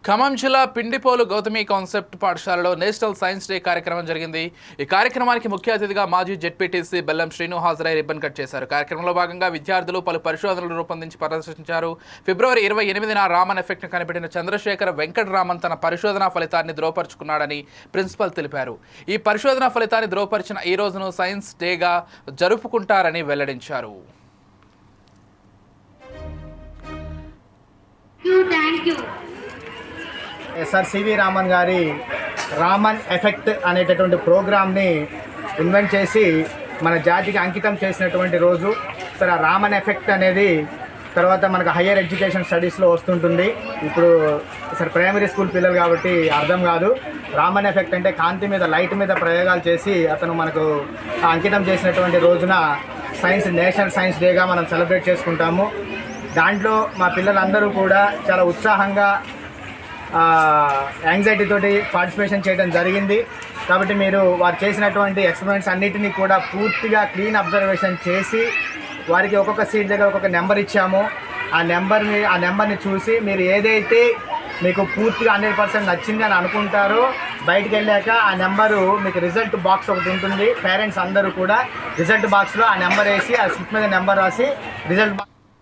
ఖమ్మం జిల్లా పిండిపోలు గౌతమి కాన్సెప్ట్ పాఠశాలలో national science day కార్యక్రమం జరిగింది. ఈ కార్యక్రమానికి ముఖ్య అతిథిగా మాజీ జెడ్పీటీసీ బెల్లం శ్రీను హాజరై రిబ్బన్ కట్ చేశారు. కార్యక్రమంలో భాగంగా విద్యార్థులు పలు పరిశోధనలు రూపొందించి ప్రదర్శించారు. ఫిబ్రవరి 28న రామన్ ఎఫెక్ట్ ను కనిపెట్టిన చంద్రశేఖర వెంకటరామన్ తన పరిశోధనా ఫలితాన్ని ధృవపరుచుకున్నాడని ప్రిన్సిపల్ తెలిపారు. ఈ పరిశోధనా ఫలితాన్ని ధృవపరిచిన ఈ రోజును సైన్స్ డేగా జరుపుకుంటారని వెల్లడించారు. సార్ సివి రామన్ గారి రామన్ ఎఫెక్ట్ అనేటటువంటి ప్రోగ్రామ్ని ఇన్వెంట్ చేసి మన జాతికి అంకితం చేసినటువంటి రోజు. సార్ ఆ రామన్ ఎఫెక్ట్ అనేది తర్వాత మనకు హయ్యర్ ఎడ్యుకేషన్ స్టడీస్లో వస్తుంటుంది. ఇప్పుడు సార్ ప్రైమరీ స్కూల్ పిల్లలు కాబట్టి అర్థం కాదు. రామన్ ఎఫెక్ట్ అంటే కాంతి మీద లైట్ మీద ప్రయోగాలు చేసి అతను మనకు అంకితం చేసినటువంటి రోజున నేషనల్ సైన్స్ డేగా మనం సెలబ్రేట్ చేసుకుంటాము. దాంట్లో మా పిల్లలందరూ కూడా చాలా ఉత్సాహంగా యాంగ్జైటీ తోటి పార్టిసిపేషన్ చేయడం జరిగింది. కాబట్టి మీరు వారు చేసినటువంటి ఎక్స్పెరిమెంట్స్ అన్నిటినీ కూడా పూర్తిగా క్లీన్ అబ్జర్వేషన్ చేసి వారికి ఒక్కొక్క సీట్ దగ్గర ఒక్కొక్క నెంబర్ ఇచ్చాము. ఆ నెంబర్ని చూసి మీరు ఏదైతే మీకు పూర్తిగా 100% నచ్చింది అని అనుకుంటారో బయటికి వెళ్ళాక ఆ నెంబరు మీకు రిజల్ట్ బాక్స్ ఒకటి ఉంటుంది. పేరెంట్స్ అందరూ కూడా రిజల్ట్ బాక్స్లో ఆ నెంబర్ వేసి ఆ స్లిప్ మీద నెంబర్ రాసి రిజల్ట్